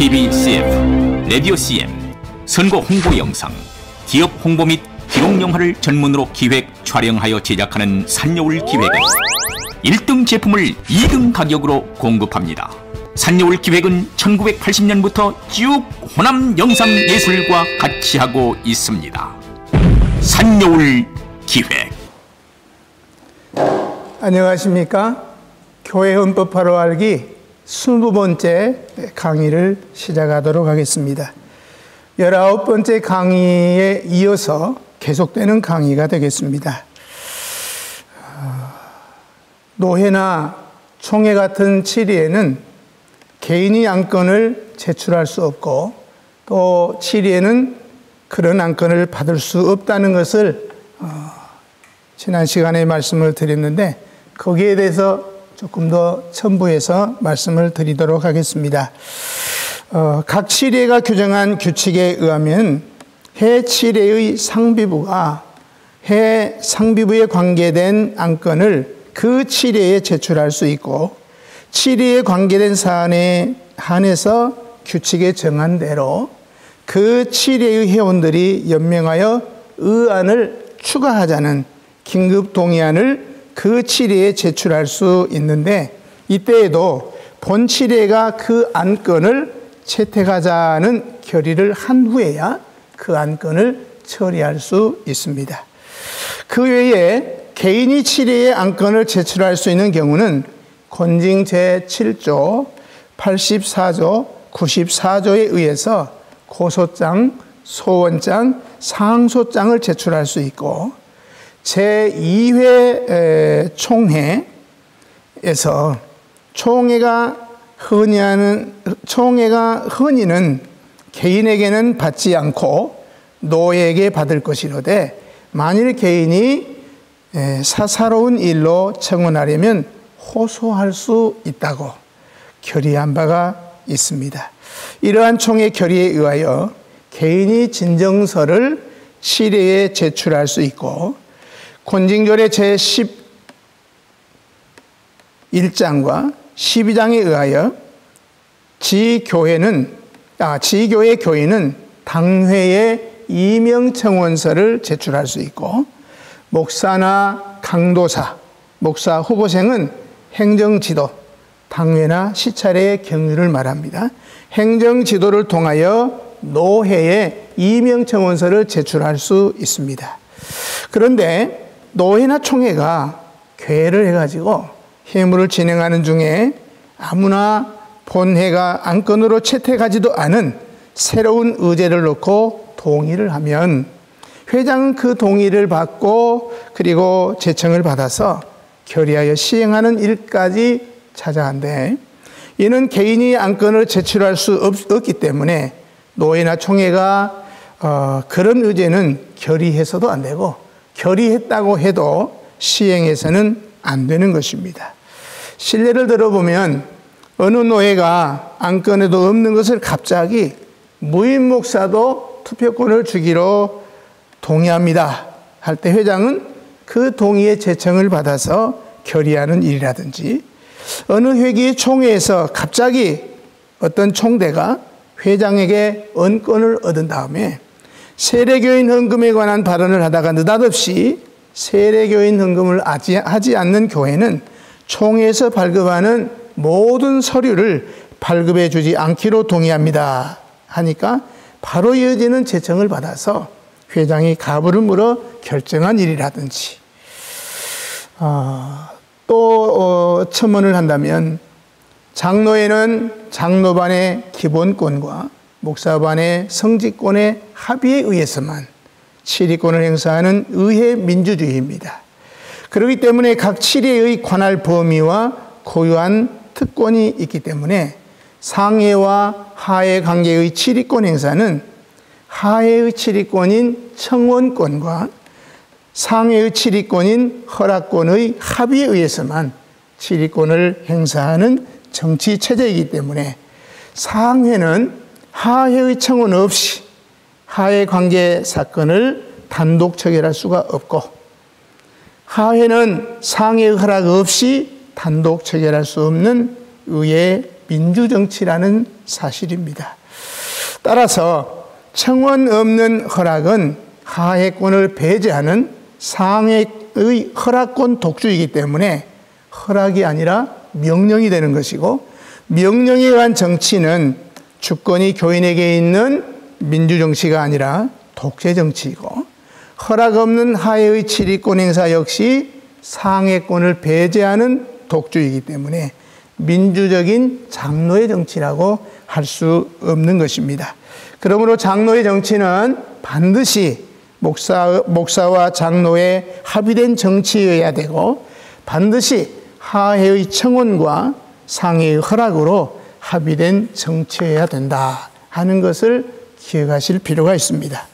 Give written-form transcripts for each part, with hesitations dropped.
TV CF, 라디오 CM, 선거 홍보 영상, 기업 홍보 및 기록 영화를 전문으로 기획, 촬영하여 제작하는 산여울 기획은 1등 제품을 2등 가격으로 공급합니다. 산여울 기획은 1980년부터 쭉 호남 영상예술과 같이 하고 있습니다. 산여울 기획. 안녕하십니까? 교회 헌법하러 알기 20번째 강의를 시작하도록 하겠습니다. 19번째 강의에 이어서 계속되는 강의가 되겠습니다. 노회나 총회 같은 질의에는 개인이 안건을 제출할 수 없고, 또 질의에는 그런 안건을 받을 수 없다는 것을 지난 시간에 말씀을 드렸는데, 거기에 대해서 조금 더 첨부해서 말씀을 드리도록 하겠습니다. 각 칠회가 규정한 규칙에 의하면 해 칠회의 상비부가 해 상비부에 관계된 안건을 그 칠회에 제출할 수 있고, 칠회에 관계된 사안에 한해서 규칙에 정한 대로 그 칠회의 회원들이 연명하여 의안을 추가하자는 긴급 동의안을 그 칠회에 제출할 수 있는데, 이때에도 본 칠회가 그 안건을 채택하자는 결의를 한 후에야 그 안건을 처리할 수 있습니다. 그 외에 개인이 칠회에 안건을 제출할 수 있는 경우는 권징 제7조, 84조, 94조에 의해서 고소장, 소원장, 상소장을 제출할 수 있고, 제2회 총회에서 총회가 흔히는 개인에게는 받지 않고 노회에게 받을 것이로되, 만일 개인이 사사로운 일로 청원하려면 호소할 수 있다고 결의한 바가 있습니다. 이러한 총회 결의에 의하여 개인이 진정서를 칠회에 제출할 수 있고, 권징조례 제11장과 12장에 의하여 지교회 교인은 당회에 이명청원서를 제출할 수 있고, 목사나 강도사, 목사 후보생은 행정지도, 당회나 시차례의 경유를 말합니다. 행정지도를 통하여 노회에 이명청원서를 제출할 수 있습니다. 그런데 노회나 총회가 괴를 해가지고 회무를 진행하는 중에 아무나 본회가 안건으로 채택하지도 않은 새로운 의제를 놓고 동의를 하면 회장은 그 동의를 받고 그리고 제청을 받아서 결의하여 시행하는 일까지 찾아간대. 이는 개인이 안건을 제출할 수 없기 때문에 노회나 총회가 그런 의제는 결의해서도 안 되고, 결의했다고 해도 시행해서는 안 되는 것입니다. 실례를 들어보면 어느 노회가 안건에도 없는 것을 갑자기 무임 목사도 투표권을 주기로 동의합니다 할 때 회장은 그 동의의 제청을 받아서 결의하는 일이라든지, 어느 회기의 총회에서 갑자기 어떤 총대가 회장에게 언권을 얻은 다음에 세례교인 헌금에 관한 발언을 하다가 느닷없이 세례교인 헌금을 하지 않는 교회는 총회에서 발급하는 모든 서류를 발급해 주지 않기로 동의합니다 하니까 바로 이어지는 제청을 받아서 회장이 가부를 물어 결정한 일이라든지, 또 첨언을 한다면 장로회는 장로반의 기본권과 목사반의 성직권의 합의에 의해서만 칠의권을 행사하는 의회 민주주의입니다. 그렇기 때문에 각 칠의의 관할 범위와 고유한 특권이 있기 때문에 상회와 하회 관계의 칠의권 행사는 하회의 칠의권인 청원권과 상회의 칠의권인 허락권의 합의에 의해서만 칠의권을 행사하는 정치 체제이기 때문에 상회는 하회의 청원 없이 하회 관계 사건을 단독 처결할 수가 없고, 하회는 상회의 허락 없이 단독 처결할 수 없는 의회 민주정치라는 사실입니다. 따라서 청원 없는 허락은 하해권을 배제하는 상해의 허락권 독주이기 때문에 허락이 아니라 명령이 되는 것이고, 명령에 의한 정치는 주권이 교인에게 있는 민주정치가 아니라 독재정치이고, 허락 없는 하해의 치리권 행사 역시 상해권을 배제하는 독주이기 때문에 민주적인 장로의 정치라고 할 수 없는 것입니다. 그러므로 장로의 정치는 반드시 목사와 장로의 합의된 정치여야 되고, 반드시 하해의 청원과 상해의 허락으로 합의된 정치여야 된다 하는 것을 기억하실 필요가 있습니다.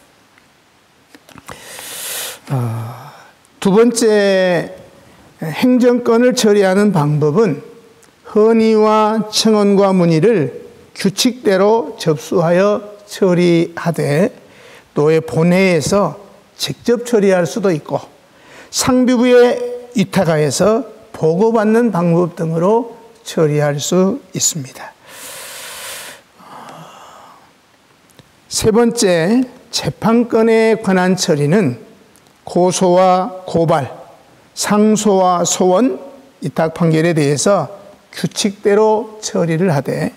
두 번째, 행정권을 처리하는 방법은 헌의와 청원과 문의를 규칙대로 접수하여 처리하되, 노회 본회에서 직접 처리할 수도 있고 상비부에 위탁하여서 보고받는 방법 등으로 처리할 수 있습니다. 세 번째, 재판건에 관한 처리는 고소와 고발, 상소와 소원, 위탁 판결에 대해서 규칙대로 처리를 하되,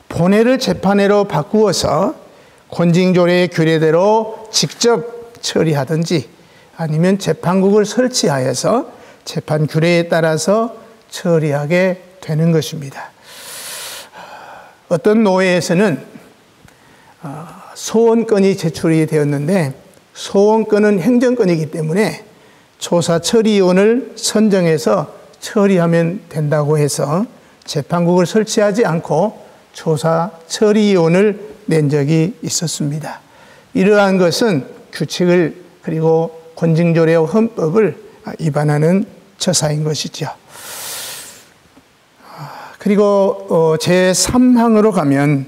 본회를 재판회로 바꾸어서 권징조례의 규례대로 직접 처리하든지 아니면 재판국을 설치하여서 재판 규례에 따라서 처리하게 되는 것입니다. 어떤 노회에서는 소원건이 제출이 되었는데, 소원건은 행정건이기 때문에 조사 처리위원을 선정해서 처리하면 된다고 해서 재판국을 설치하지 않고 조사 처리위원을 낸 적이 있었습니다. 이러한 것은 규칙을, 그리고 권징조례와 헌법을 위반하는 처사인 것이죠. 그리고 제3항으로 가면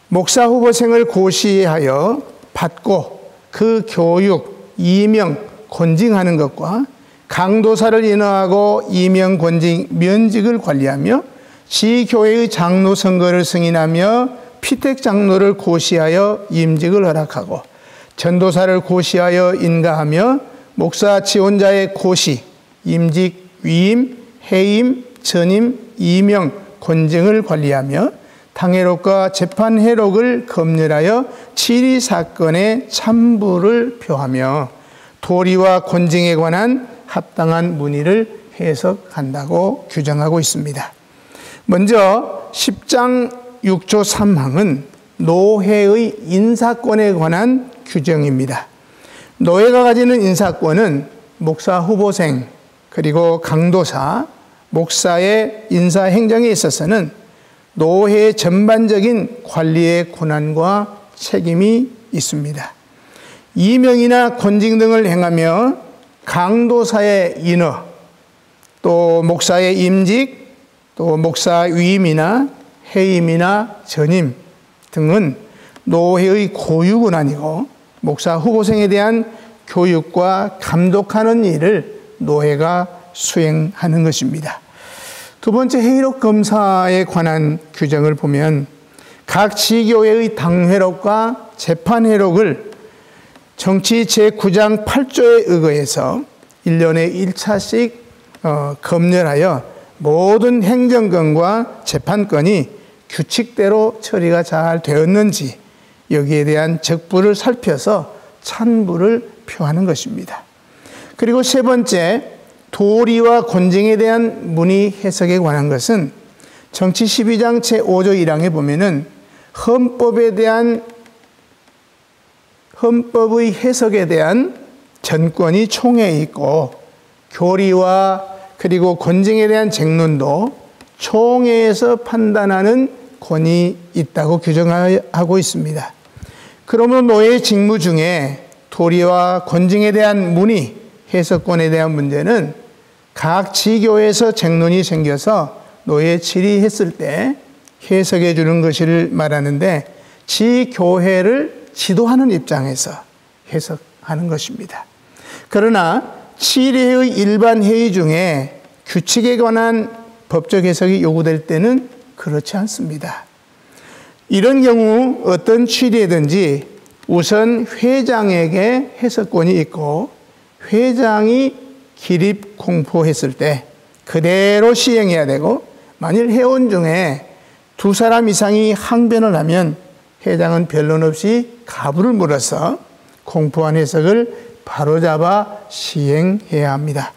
목사 후보생을 고시하여 받고 그 교육, 임명, 권징하는 것과 강도사를 인허하고 임명, 권징, 면직을 관리하며 지교회의 장로 선거를 승인하며 피택 장로를 고시하여 임직을 허락하고 전도사를 고시하여 인가하며 목사 지원자의 고시, 임직, 위임, 해임, 전임, 임명, 권징을 관리하며 당해록과 재판 해록을 검열하여 치리 사건의 참부를 표하며 도리와 권징에 관한 합당한 문의를 해석한다고 규정하고 있습니다. 먼저 10장 6조 3항은 노회의 인사권에 관한 규정입니다. 노회가 가지는 인사권은 목사 후보생, 그리고 강도사, 목사의 인사 행정에 있어서는 노회의 전반적인 관리의 권한과 책임이 있습니다. 임명이나 권징 등을 행하며 강도사의 인허, 또 목사의 임직, 또 목사 위임이나 해임이나 전임 등은 노회의 고유 권한이고, 목사 후보생에 대한 교육과 감독하는 일을 노회가 수행하는 것입니다. 두 번째, 회의록 검사에 관한 규정을 보면 각 지교회의 당회록과 재판회록을 정치 제9장 8조에 의거해서 1년에 1차씩 검열하여 모든 행정건과 재판건이 규칙대로 처리가 잘 되었는지 여기에 대한 적부를 살펴서 찬부를 표하는 것입니다. 그리고 세 번째, 도리와 권징에 대한 문의 해석에 관한 것은 정치 12장 제5조 1항에 보면은 헌법의 해석에 대한 전권이 총회에 있고, 교리와 그리고 권징에 대한 쟁론도 총회에서 판단하는 권이 있다고 규정하고 있습니다. 그러므로 노회의 직무 중에 도리와 권징에 대한 문의, 해석권에 대한 문제는 각 지교에서 쟁론이 생겨서 노회에 질의했을 때 해석해 주는 것을 말하는데, 지교회를 지도하는 입장에서 해석하는 것입니다. 그러나 치리회의 일반 회의 중에 규칙에 관한 법적 해석이 요구될 때는 그렇지 않습니다. 이런 경우 어떤 취리에든지 우선 회장에게 해석권이 있고 회장이 기립 공포했을 때 그대로 시행해야 되고 만일 회원 중에 2사람 이상이 항변을 하면 회장은 변론 없이 가부를 물어서 공포한 해석을 바로잡아 시행해야 합니다.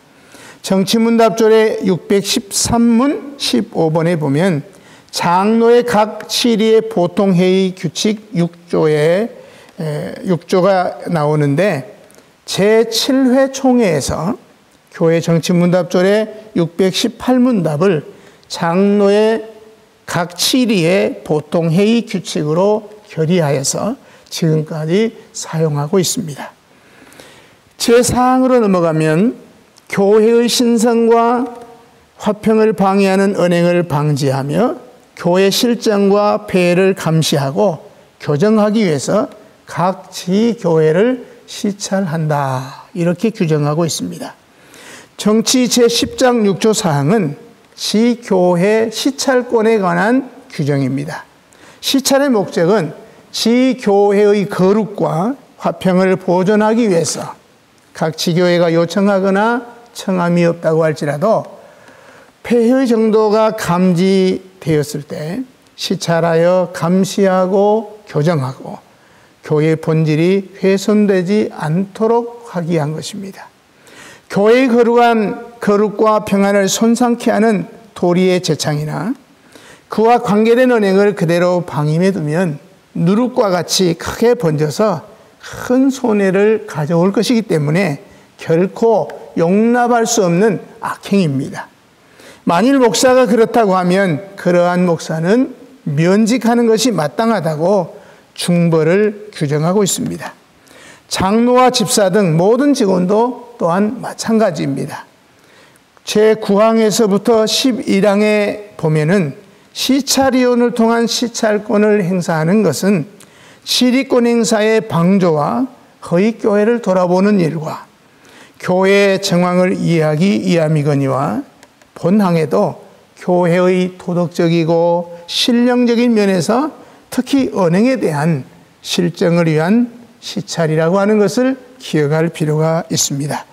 정치문답조례 613문 15번에 보면 장로의 각 취리의 보통회의 규칙 6조가 나오는데 제7회 총회에서 교회 정치문답조례 618문답을 장로의 각 취리의 보통회의 규칙으로 결의하여서 지금까지 사용하고 있습니다. 제4항으로 넘어가면 교회의 신성과 화평을 방해하는 언행을 방지하며 교회 실정과 폐해를 감시하고 교정하기 위해서 각 지교회를 시찰한다. 이렇게 규정하고 있습니다. 정치 제10장 6조 사항은 지교회 시찰권에 관한 규정입니다. 시찰의 목적은 지교회의 거룩과 화평을 보존하기 위해서 각 지교회가 요청하거나 청함이 없다고 할지라도 폐해의 정도가 감지되었을 때 시찰하여 감시하고 교정하고 교회의 본질이 훼손되지 않도록 하기 위한 것입니다. 교회의 거룩과 평안을 손상케 하는 도리의 재창이나 그와 관계된 언행을 그대로 방임해 두면 누룩과 같이 크게 번져서 큰 손해를 가져올 것이기 때문에 결코 용납할 수 없는 악행입니다. 만일 목사가 그렇다고 하면 그러한 목사는 면직하는 것이 마땅하다고 중벌을 규정하고 있습니다. 장로와 집사 등 모든 직원도 또한 마찬가지입니다. 제9항에서부터 11항에 보면은 시찰위원을 통한 시찰권을 행사하는 것은 시리권 행사의 방조와 허위교회를 돌아보는 일과 교회의 정황을 이해하기 위함이거니와 본항에도 교회의 도덕적이고 신령적인 면에서 특히 언행에 대한 실정을 위한 시찰이라고 하는 것을 기억할 필요가 있습니다.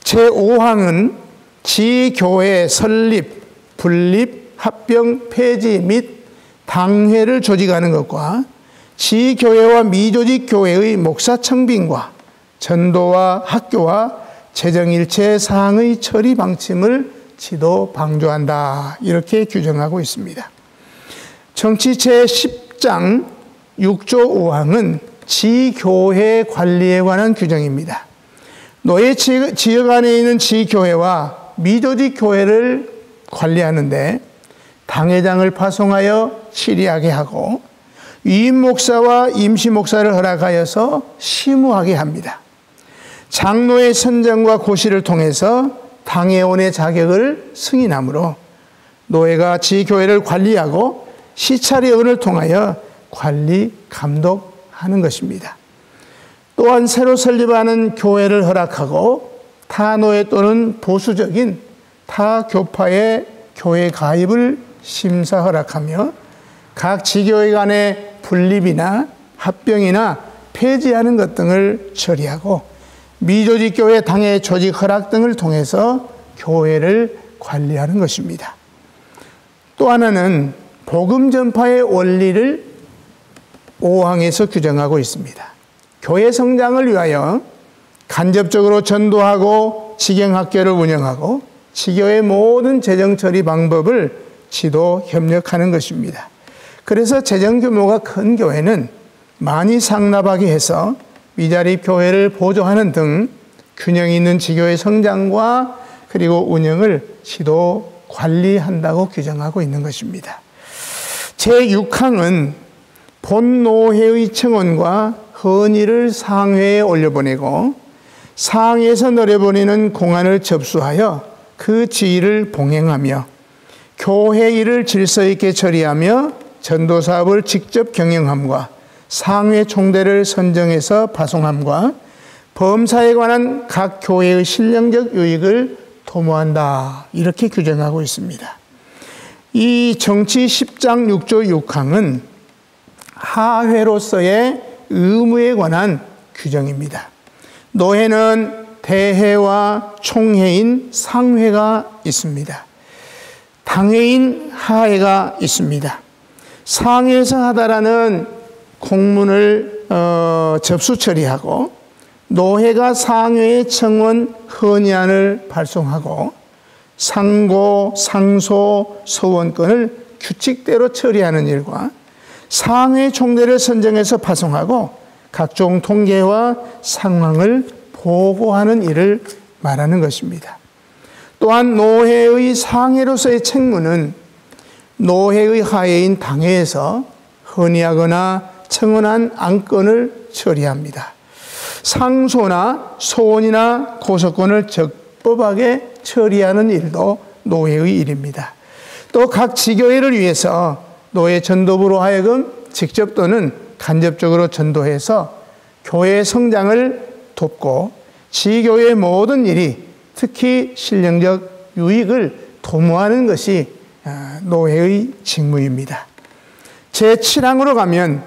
제5항은 지교회 설립, 분립, 합병, 폐지 및 당회를 조직하는 것과 지교회와 미조직 교회의 목사 청빙과 전도와 학교와 재정일체 사항의 처리 방침을 지도 방조한다. 이렇게 규정하고 있습니다. 정치 제10장 6조 5항은 지교회 관리에 관한 규정입니다. 노예 지역 안에 있는 지교회와 미조직 교회를 관리하는데 당회장을 파송하여 치리하게 하고 위임 목사와 임시 목사를 허락하여서 심우하게 합니다. 장로의 선정과 고시를 통해서 당회원의 자격을 승인하므로 노예가 지교회를 관리하고 시찰위원을 통하여 관리, 감독하는 것입니다. 또한 새로 설립하는 교회를 허락하고 타 노예 또는 보수적인 타 교파의 교회 가입을 심사 허락하며 각 지교회 간의 분립이나 합병이나 폐지하는 것 등을 처리하고 미조직 교회 당회 조직 허락 등을 통해서 교회를 관리하는 것입니다. 또 하나는 복음 전파의 원리를 5항에서 규정하고 있습니다. 교회 성장을 위하여 간접적으로 전도하고 지경학교를 운영하고 지교의 모든 재정 처리 방법을 지도 협력하는 것입니다. 그래서 재정 규모가 큰 교회는 많이 상납하게 해서 미자립 교회를 보조하는 등 균형 있는 지교의 성장과 그리고 운영을 지도 관리한다고 규정하고 있는 것입니다. 제6항은 본노회의 청원과 헌의를 상회에 올려보내고 상회에서 내려보내는 공안을 접수하여 그 지휘를 봉행하며 교회 일을 질서 있게 처리하며 전도사업을 직접 경영함과 상회 총대를 선정해서 파송함과 범사에 관한 각 교회의 신령적 유익을 도모한다. 이렇게 규정하고 있습니다. 이 정치 10장 6조 6항은 하회로서의 의무에 관한 규정입니다. 노회는 대회와 총회인 상회가 있습니다. 당회인 하회가 있습니다. 상회에서 하다라는 공문을 접수 처리하고 노회가 상회의 청원 헌의안을 발송하고 상고, 상소, 소원권을 규칙대로 처리하는 일과 상회 총대를 선정해서 파송하고 각종 통계와 상황을 보고하는 일을 말하는 것입니다. 또한 노회의 상회로서의 책무는 노회의 하회인 당회에서 헌의하거나 청원한 안건을 처리합니다. 상소나 소원이나 고소권을 적법하게 처리하는 일도 노회의 일입니다. 또 각 지교회를 위해서 노회 전도부로 하여금 직접 또는 간접적으로 전도해서 교회의 성장을 돕고 지교회의 모든 일이 특히 신령적 유익을 도모하는 것이 노회의 직무입니다. 제7항으로 가면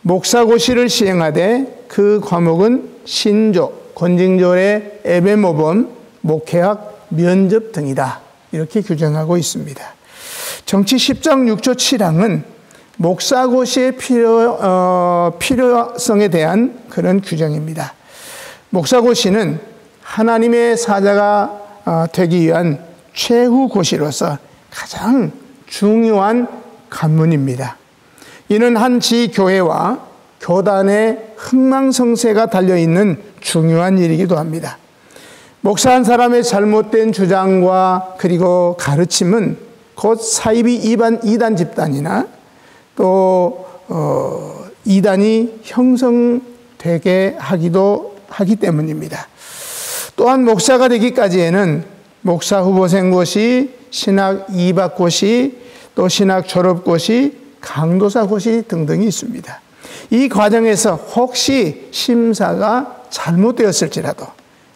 목사고시를 시행하되 그 과목은 신조, 권징조례, 예배모범, 목회학, 면접 등이다. 이렇게 규정하고 있습니다. 정치 10장 6조 7항은 목사고시의 필요성에 대한 그런 규정입니다. 목사고시는 하나님의 사자가 되기 위한 최후 고시로서 가장 중요한 관문입니다. 이는 한 지교회와 교단의 흥망성쇠가 달려있는 중요한 일이기도 합니다. 목사 한 사람의 잘못된 주장과 그리고 가르침은 곧 사이비 이단 집단이나 또 이단이 형성되게 하기 때문입니다. 또한 목사가 되기까지에는 목사 후보생고시, 신학 2박고시, 또 신학 졸업고시, 강도사고시 등등이 있습니다. 이 과정에서 혹시 심사가 잘못되었을지라도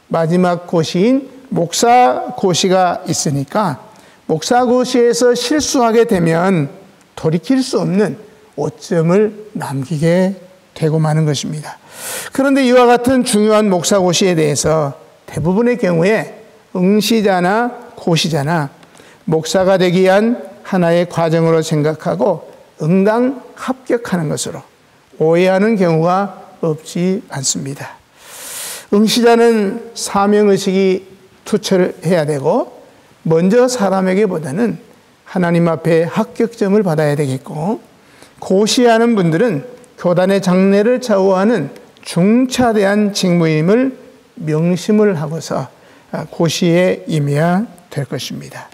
마지막 고시인 목사고시가 있으니까 목사고시에서 실수하게 되면 돌이킬 수 없는 오점을 남기게 되고 마는 것입니다. 그런데 이와 같은 중요한 목사고시에 대해서 대부분의 경우에 응시자나 고시자나 목사가 되기 위한 하나의 과정으로 생각하고 응당 합격하는 것으로 오해하는 경우가 없지 않습니다. 응시자는 사명의식이 투철해야 되고 먼저 사람에게보다는 하나님 앞에 합격점을 받아야 되겠고, 고시하는 분들은 교단의 장래를 좌우하는 중차대한 직무임을 명심을 하고서 고시에 임해야 될 것입니다.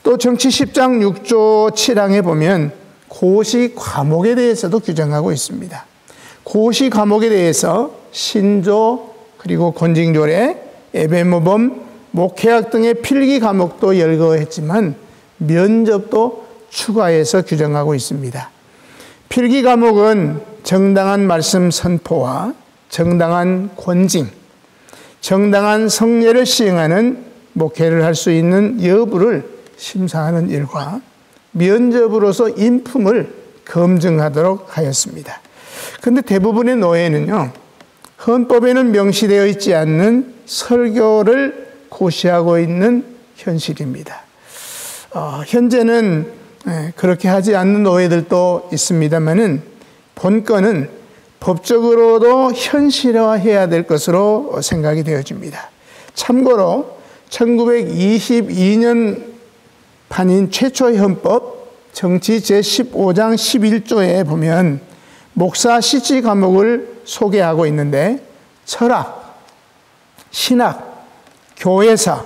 또 정치 10장 6조 7항에 보면 고시 과목에 대해서도 규정하고 있습니다. 고시 과목에 대해서 신조, 그리고 권징조례, 예배모범, 목회학 등의 필기 과목도 열거했지만 면접도 추가해서 규정하고 있습니다. 필기 과목은 정당한 말씀 선포와 정당한 권징, 정당한 성례를 시행하는 목회를 할 수 있는 여부를 심사하는 일과 면접으로서 인품을 검증하도록 하였습니다. 그런데 대부분의 노예는요, 헌법에는 명시되어 있지 않는 설교를 고시하고 있는 현실입니다. 현재는 그렇게 하지 않는 노예들도 있습니다만은 본건은 법적으로도 현실화해야 될 것으로 생각이 되어집니다. 참고로 1922년 판인 최초의 헌법 정치 제15장 11조에 보면 목사 시치 과목을 소개하고 있는데 철학, 신학, 교회사,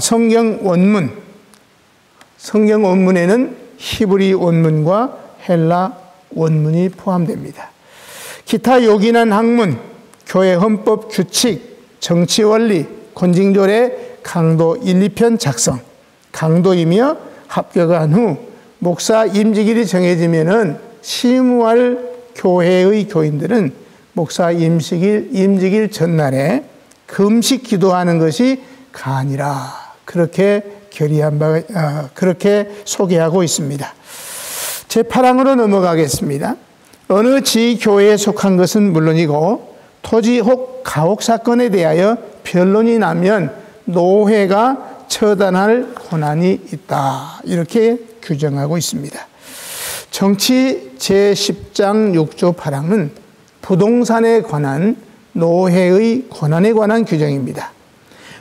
성경 원문, 성경 원문에는 히브리 원문과 헬라 원문이 포함됩니다. 기타 요긴한 학문, 교회 헌법 규칙, 정치 원리, 권징조례, 강도 1, 2편 작성, 강도이며 합격한 후 목사 임직일이 정해지면은 시무할 교회의 교인들은 목사 임직일 전날에 금식 기도하는 것이 간이라, 그렇게 결의한 바 그렇게 소개하고 있습니다. 제8항으로 넘어가겠습니다. 어느 지교회에 속한 것은 물론이고 토지 혹 가옥 사건에 대하여 변론이 나면 노회가 처단할 권한이 있다. 이렇게 규정하고 있습니다. 정치 제10장 6조 8항은 부동산에 관한 노회의 권한에 관한 규정입니다.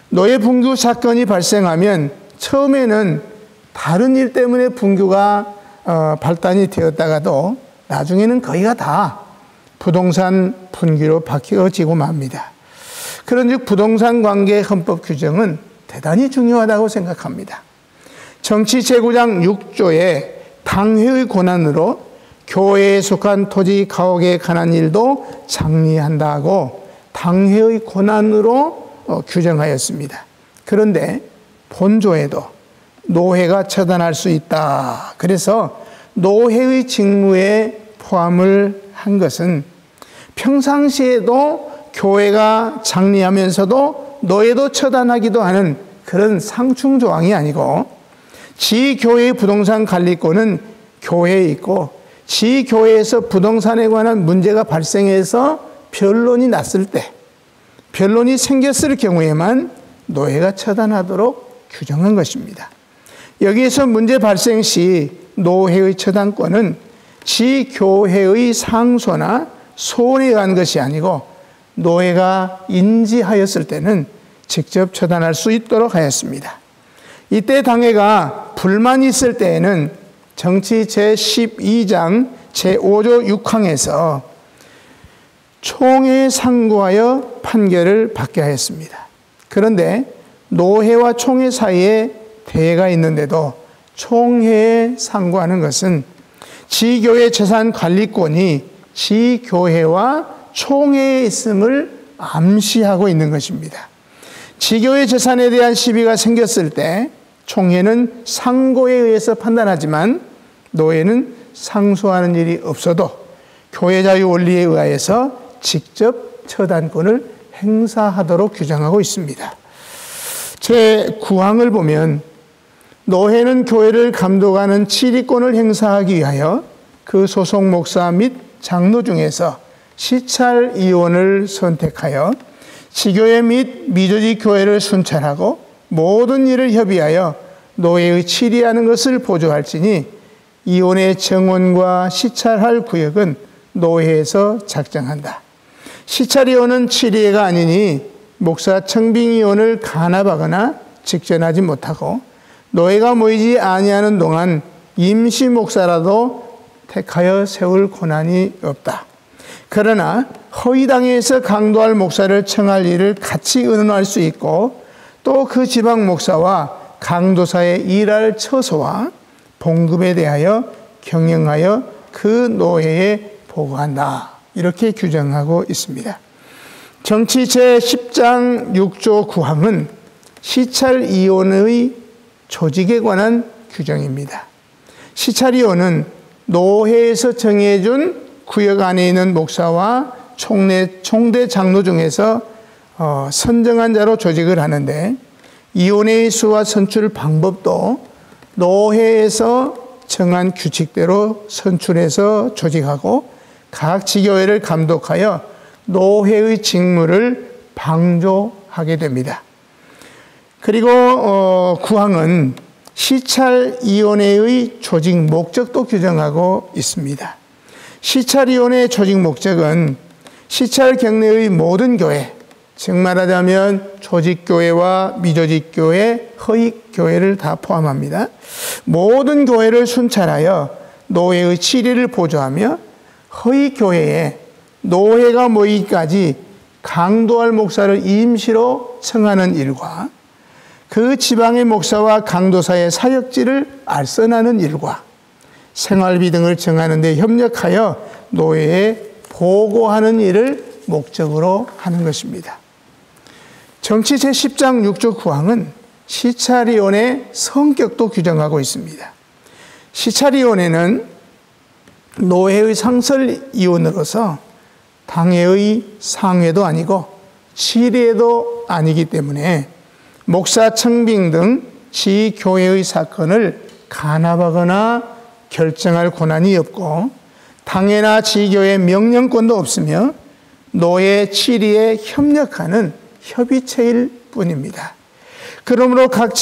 노회 분규 사건이 발생하면 처음에는 다른 일 때문에 분규가 발단이 되었다가도 나중에는 거의가 다 부동산 분규로 바뀌어지고 맙니다. 그런즉 부동산 관계 헌법 규정은 대단히 중요하다고 생각합니다. 정치 제9장 6조에 당회의 권한으로 교회에 속한 토지 가옥에 관한 일도 장리한다고 당회의 권한으로 규정하였습니다. 그런데 본조에도 노회가 처단할 수 있다. 그래서 노회의 직무에 포함을 한 것은 평상시에도 교회가 장리하면서도 노예도 처단하기도 하는 그런 상충 조항이 아니고 지교회의 부동산 관리권은 교회에 있고 지교회에서 부동산에 관한 문제가 발생해서 변론이 났을 때 변론이 생겼을 경우에만 노예가 처단하도록 규정한 것입니다. 여기에서 문제 발생 시 노회의 처단권은 지교회의 상소나 소원에 의한 것이 아니고 노예가 인지하였을 때는 직접 처단할 수 있도록 하였습니다. 이때 당회가 불만이 있을 때에는 정치 제12장 제5조 6항에서 총회에 상고하여 판결을 받게 하였습니다. 그런데 노회와 총회 사이에 대회가 있는데도 총회에 상고하는 것은 지교회 재산 관리권이 지교회와 총회에 있음을 암시하고 있는 것입니다. 지교회 재산에 대한 시비가 생겼을 때 총회는 상고에 의해서 판단하지만 노회는 상소하는 일이 없어도 교회 자유 원리에 의하여서 직접 처단권을 행사하도록 규정하고 있습니다. 제9항을 보면 노회는 교회를 감독하는 치리권을 행사하기 위하여 그 소속 목사 및 장로 중에서 시찰위원을 선택하여 지교회 및 미조직 교회를 순찰하고 모든 일을 협의하여 노회의 치리하는 것을 보조할지니 이원의 정원과 시찰할 구역은 노회에서 작정한다. 시찰위원은 치리회가 아니니 목사 청빙위원을 간합하거나 직전하지 못하고 노회가 모이지 아니하는 동안 임시 목사라도 택하여 세울 권한이 없다. 그러나 허위당에서 강도할 목사를 청할 일을 같이 의논할 수 있고 또 그 지방 목사와 강도사에 일할 처소와 봉급에 대하여 경영하여 그 노회에 보고한다. 이렇게 규정하고 있습니다. 정치 제10장 6조 9항은 시찰위원의 조직에 관한 규정입니다. 시찰위원은 노회에서 정해준 구역 안에 있는 목사와 총대 장로 중에서 선정한 자로 조직을 하는데 위원회의 수와 선출 방법도 노회에서 정한 규칙대로 선출해서 조직하고 각 지교회를 감독하여 노회의 직무를 방조하게 됩니다. 그리고 9항은 시찰위원회의 조직 목적도 규정하고 있습니다. 시찰위원회의 조직 목적은 시찰 경내의 모든 교회, 즉 말하자면 조직교회와 미조직교회, 허익교회를 다 포함합니다. 모든 교회를 순찰하여 노회의 치리를 보조하며 허익교회에 노회가 모이기까지 강도할 목사를 임시로 청하는 일과 그 지방의 목사와 강도사의 사역지를 알선하는 일과 생활비 등을 정하는 데 협력하여 노회에 보고하는 일을 목적으로 하는 것입니다. 정치 제10장 6조 9항은 시찰위원회의 성격도 규정하고 있습니다. 시찰위원회는 노회의 상설위원으로서 당회의 상회도 아니고 치리회도 아니기 때문에 목사 청빙 등 지교회의 사건을 간합하거나 결정할 권한이 없고 당회나 지교회 명령권도 없으며 노예 치리에 협력하는 협의체일 뿐입니다. 그러므로 각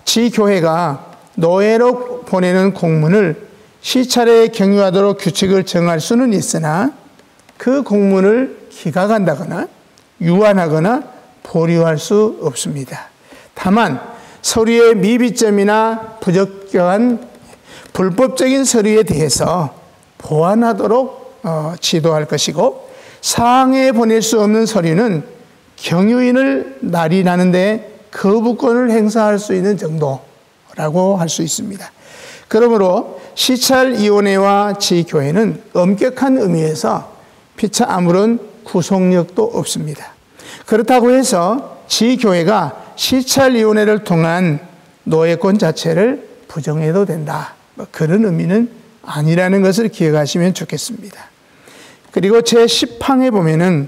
지교회가 노예로 보내는 공문을 시찰에 경유하도록 규칙을 정할 수는 있으나 그 공문을 기각한다거나 유한하거나 보류할 수 없습니다. 다만 서류의 미비점이나 부적격한 불법적인 서류에 대해서 보완하도록 지도할 것이고 상하에 보낼 수 없는 서류는 경유인을 날인하는 데 거부권을 행사할 수 있는 정도라고 할 수 있습니다. 그러므로 시찰위원회와 지교회는 엄격한 의미에서 피차 아무런 구속력도 없습니다. 그렇다고 해서 지교회가 시찰위원회를 통한 노예권 자체를 부정해도 된다. 그런 의미는 아니라는 것을 기억하시면 좋겠습니다. 그리고 제10항에 보면은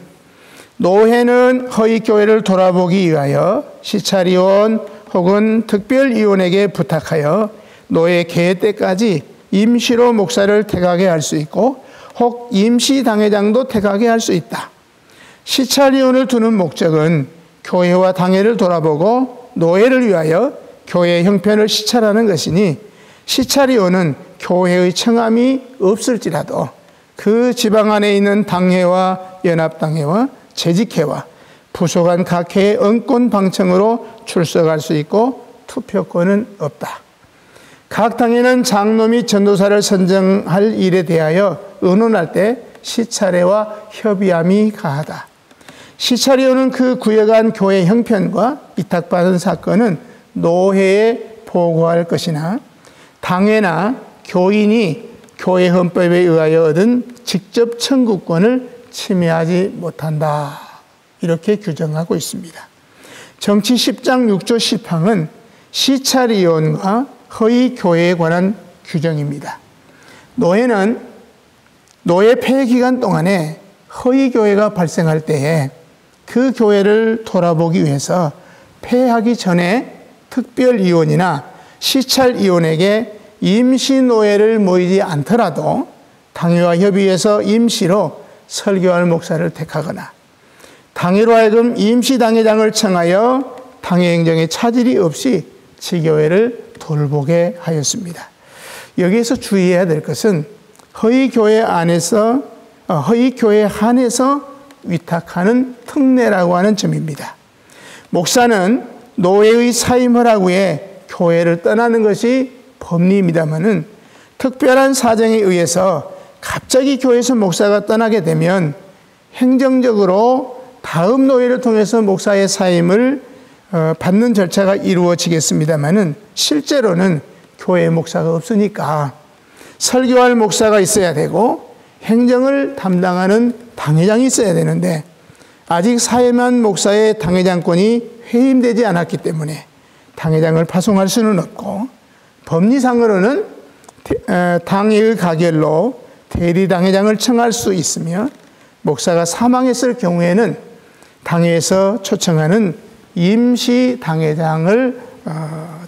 노회는 허위교회를 돌아보기 위하여 시찰위원 혹은 특별위원에게 부탁하여 노예 개회 때까지 임시로 목사를 택하게 할 수 있고 혹 임시당회장도 택하게 할 수 있다. 시찰위원을 두는 목적은 교회와 당회를 돌아보고 노예를 위하여 교회의 형편을 시찰하는 것이니 시찰위원은 교회의 청함이 없을지라도 그 지방 안에 있는 당회와 연합당회와 재직회와 부속 간 각 회의 언권 방청으로 출석할 수 있고 투표권은 없다. 각 당회는 장로 및 전도사를 선정할 일에 대하여 의논할 때 시찰회와 협의함이 가하다. 시찰위원은 그 구역 안 교회 형편과 위탁받은 사건은 노회에 보고할 것이나 당회나 교인이 교회 헌법에 의하여 얻은 직접 청구권을 침해하지 못한다. 이렇게 규정하고 있습니다. 정치 10장 6조 10항은 시찰위원과 허위교회에 관한 규정입니다. 노예는 노예 폐해 기간 동안에 허위교회가 발생할 때에 그 교회를 돌아보기 위해서 폐하기 전에 특별위원이나 시찰위원에게 임시노예를 모이지 않더라도 당회와 협의해서 임시로 설교할 목사를 택하거나 당회로 하여금 임시당회장을 청하여 당회 행정에 차질이 없이 지교회를 돌보게 하였습니다. 여기에서 주의해야 될 것은 허위교회 안에서 허위교회 한해서 위탁하는 특례라고 하는 점입니다. 목사는 노예의 사임 허락 후에 교회를 떠나는 것이 법리입니다마는 특별한 사정에 의해서 갑자기 교회에서 목사가 떠나게 되면 행정적으로 다음 노예를 통해서 목사의 사임을 받는 절차가 이루어지겠습니다마는 실제로는 교회에 목사가 없으니까 설교할 목사가 있어야 되고 행정을 담당하는 당회장이 있어야 되는데 아직 사임한 목사의 당회장권이 회임되지 않았기 때문에 당회장을 파송할 수는 없고 법리상으로는 당회의 가결로 대리당회장을 청할 수 있으며 목사가 사망했을 경우에는 당회에서 초청하는 임시당회장을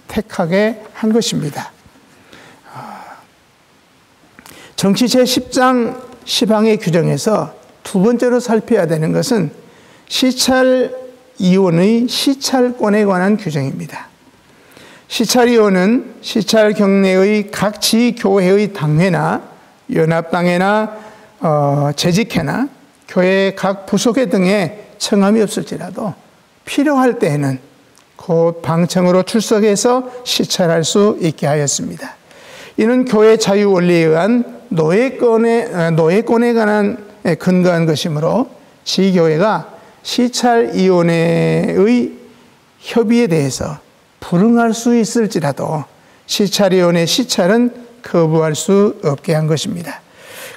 택하게 한 것입니다. 정치 제10장 10항의 규정에서 두 번째로 살펴야 되는 것은 시찰위원의 시찰권에 관한 규정입니다. 시찰위원은 시찰 경내의 각 지교회의 당회나 연합당회나 재직회나 교회 각 부속회 등에 청함이 없을지라도 필요할 때에는 곧 방청으로 출석해서 시찰할 수 있게 하였습니다. 이는 교회 자유 원리에 의한 노예권에 관한 근거한 것이므로 지교회가 시찰위원회의 협의에 대해서 불응할 수 있을지라도 시찰위원회 시찰은 거부할 수 없게 한 것입니다.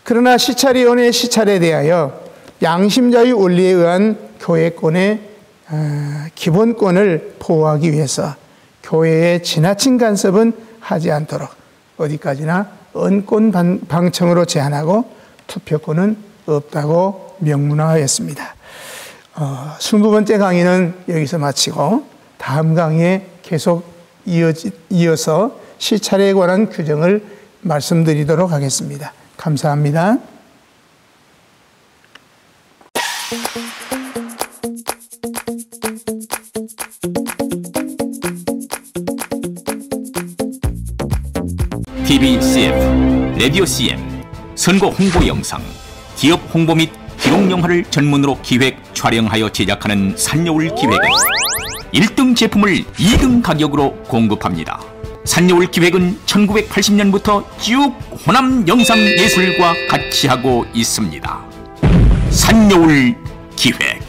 그러나 시찰위원회 시찰에 대하여 양심자유 원리에 의한 교회권의 기본권을 보호하기 위해서 교회의 지나친 간섭은 하지 않도록 어디까지나 언권 방청으로 제한하고 투표권은 없다고 명문화하였습니다. 20번째 강의는 여기서 마치고 다음 강의에 계속 이어서 시차례에 관한 규정을 말씀드리도록 하겠습니다. 감사합니다. TV CF, 라디오 CM, 선거 홍보 영상, 기업 홍보 및 기록 영화를 전문으로 기획, 촬영하여 제작하는 산여울 기획은 1등 제품을 2등 가격으로 공급합니다. 산여울 기획은 1980년부터 쭉 호남 영상예술과 같이 하고 있습니다. 산여울 기획.